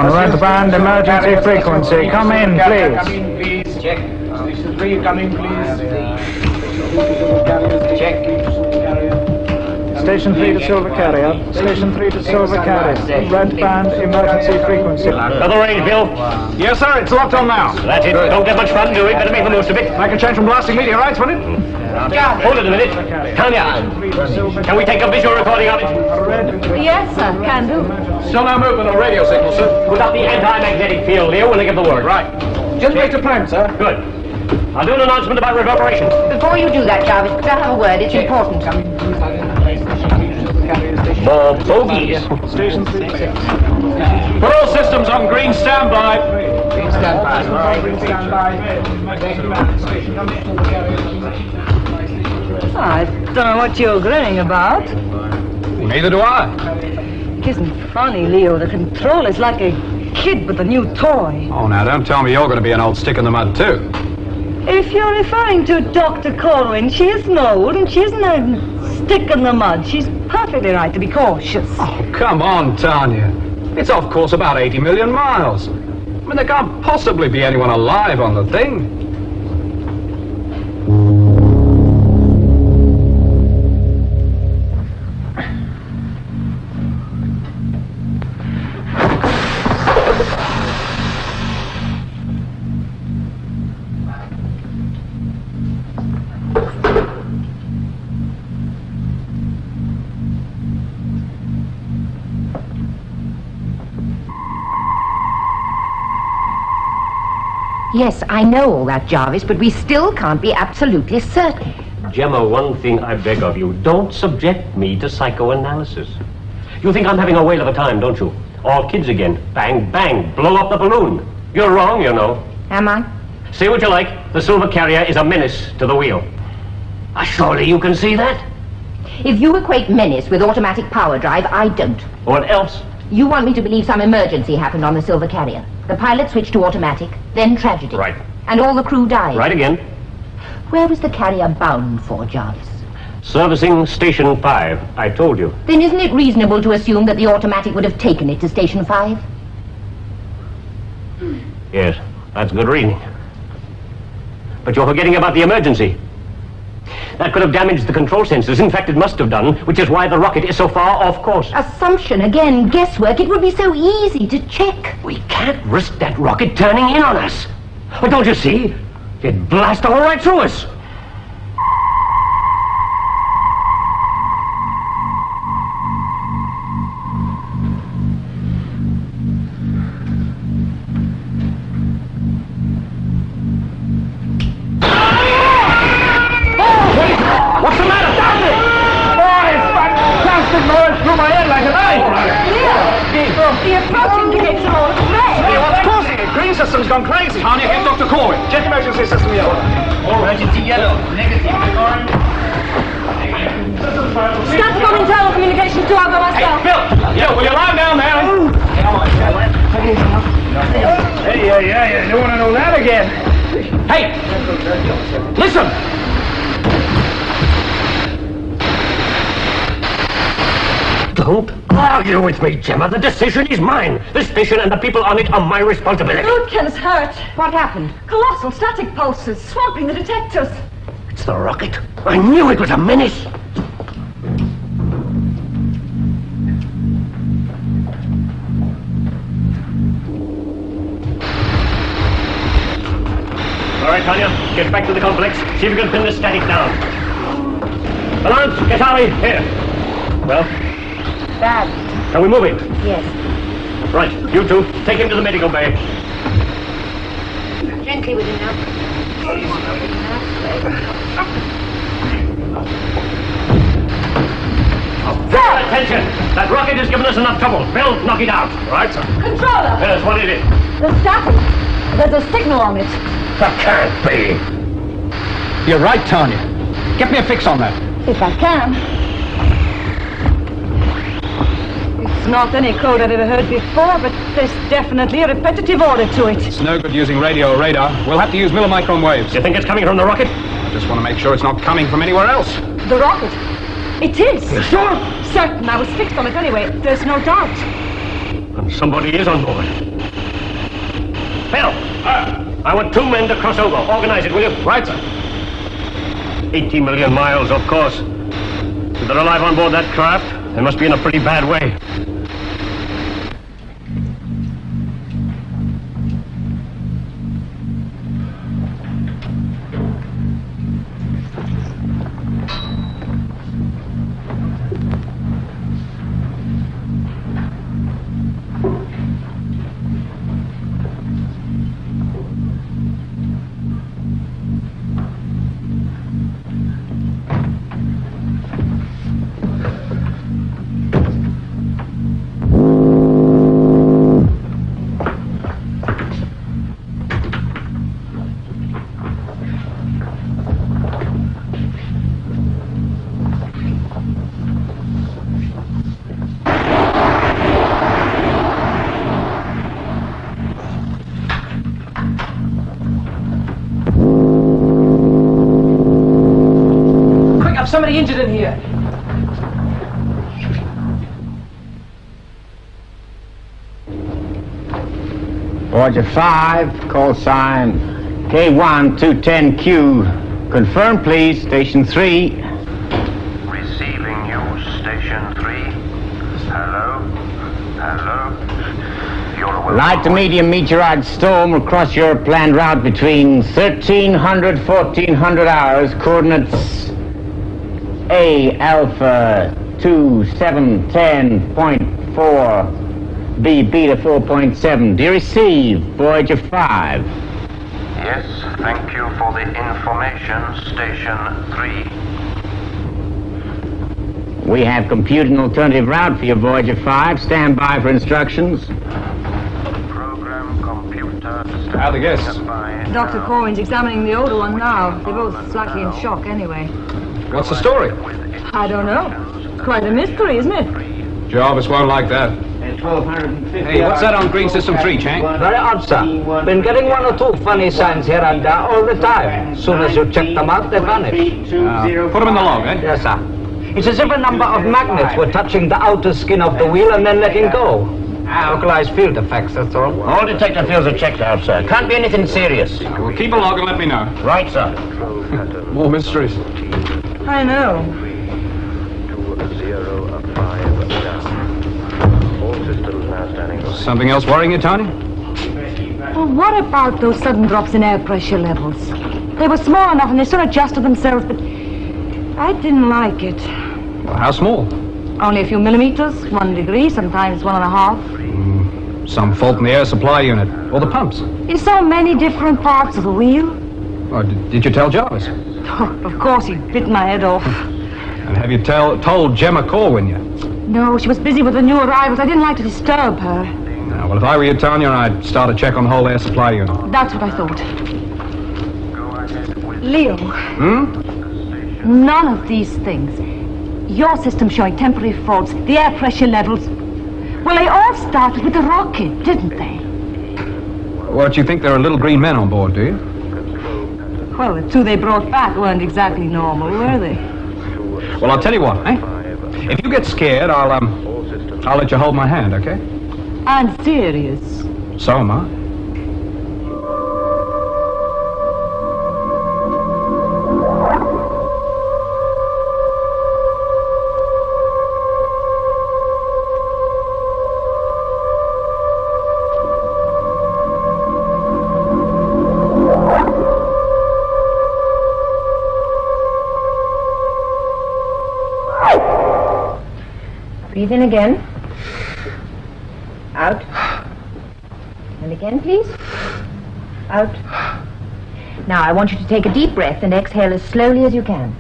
On red band, emergency frequency. Come in, please. Come in, please. Check. Station 3, come in, please. Check. Station 3 to Silver Carrier. Station 3 to Silver Carrier. Red band, emergency frequency. Another range, Bill. Yes, sir. It's locked on now. That's it. Don't get much fun, do we? Better make the most of it. I can change from blasting meteorites, won't it? Hold it a minute. Tanya, can we take a visual recording of it? Yes, sir, can do. Still no movement on radio signal, sir. Put up the anti-magnetic field, Leo, when I give the word. Right. Just wait to plan, sir. Good. I'll do an announcement about reverberation. Before you do that, Jarvis, could I have a word? It's important. More bogies. Station 3. Put all systems on green standby. I don't know what you're grinning about. Neither do I. It isn't funny, Leo. The control is like a kid with a new toy. Oh, now, don't tell me you're going to be an old stick in the mud, too. If you're referring to Dr. Corwin, she isn't old and she isn't a stick in the mud. She's perfectly right to be cautious. Oh, come on, Tanya. It's off course about 80 million miles. I mean, there can't possibly be anyone alive on the thing. Yes, I know all that, Jarvis, but we still can't be absolutely certain. Gemma, one thing I beg of you. Don't subject me to psychoanalysis. You think I'm having a whale of a time, don't you? All kids again. Bang, bang, blow up the balloon. You're wrong, you know. Am I? Say what you like, the Silver Carrier is a menace to the wheel. Surely you can see that? If you equate menace with automatic power drive, I don't. What else? You want me to believe some emergency happened on the Silver Carrier. The pilot switched to automatic, then tragedy. Right. And all the crew died. Right again. Where was the carrier bound for, Jarvis? Servicing Station 5, I told you. Then isn't it reasonable to assume that the automatic would have taken it to Station 5? Yes, that's good reading. But you're forgetting about the emergency. That could have damaged the control sensors. In fact, it must have done, which is why the rocket is so far off course. Assumption again, guesswork. It would be so easy to check. We can't risk that rocket turning in on us. But don't you see? It'd blast all right through us. What's the matter? Stop it! Oh, it's fantastic noise through my head like a knife! The approaching gates are all red. Hey, what's causing it? Green system's gone crazy. Tanya, get Dr. Corwin. Check emergency system yellow. Emergency yellow. Negative. Orange. Stratcom internal communication to Algo myself. Bill! Will you lie down there? Yeah, you don't want to know that again. Hey! Listen! Don't argue with me, Gemma. The decision is mine. The station and the people on it are my responsibility. Rutkin's hurt. What happened? Colossal static pulses swamping the detectors. It's the rocket. I knew it was a menace. All right, Tanya, get back to the complex. See if you can pin the static down. Balance, get Harry here. Well? Bad. Can we move him? Yes. Right, you two, take him to the medical bay. Gently with him now. Attention! That rocket has given us enough trouble. Bill, knock it out. Right, sir. Controller. Yes, what is it? The static. There's a signal on it. That can't be. You're right, Tanya. Get me a fix on that. If I can. It's not any code I've ever heard before, but there's definitely a repetitive order to it. It's no good using radio or radar. We'll have to use millimicron waves. You think it's coming from the rocket? I just want to make sure it's not coming from anywhere else. The rocket. It is. You sure? Certain. I was fixed on it anyway. There's no doubt. And somebody is on board. Phil! I want 2 men to cross over. Organize it, will you? Right, sir. 80 million miles, of course. If they're alive on board that craft, they must be in a pretty bad way. Somebody injured in here. Voyager 5, call sign K1210Q. Confirm, please, Station 3. Receiving you, Station 3. Hello? Hello? You're Light to medium meteorite storm will cross your planned route between 1300, 1400 hours, coordinates A Alpha 2710.4, B Beta 4.7. Do you receive, Voyager 5? Yes, thank you for the information, Station 3. We have computed an alternative route for your Voyager 5. Stand by for instructions. Program computer. How are the guests? Dr. Corwin's examining the older one now. They're both slightly in shock anyway. What's the story? I don't know. Quite a mystery, isn't it? Jarvis won't like that. 1250. Hey, what's that on Green System 3, Chang? Very odd, sir. Been getting 1 or 2 funny signs here and there all the time. Soon as you check them out, they vanish. Put them in the log, eh? Yes, sir. It's as if a number of magnets were touching the outer skin of the wheel and then letting go. Localized field effects, that's all. All detector fields are checked out, sir. Can't be anything serious. Well, keep a log and let me know. Right, sir. More mysteries. I know. 205 down. All systems now standing. Something else worrying you, Tony? Well, what about those sudden drops in air pressure levels? They were small enough and they sort of adjusted themselves, but I didn't like it. Well, how small? Only a few millimeters, 1 degree, sometimes 1.5. Some fault in the air supply unit. Or the pumps. In so many different parts of the wheel. Oh, did you tell Jarvis? Oh, of course, he bit my head off. And have you told Gemma Corwin yet? No, she was busy with the new arrivals. I didn't like to disturb her. No, well, if I were you, Tanya, I'd start a check on the whole air supply unit. That's what I thought. Leo, Hmm? none of these things. Your system showing temporary faults, the air pressure levels. Well, they all started with the rocket, didn't they? What, you think there are little green men on board, do you? Well, the 2 they brought back weren't exactly normal, were they? Well, I'll tell you what, eh? If you get scared, I'll let you hold my hand, okay? I'm serious. So am I. Breathe in again. Out. And again, please. Out. Now, I want you to take a deep breath and exhale as slowly as you can.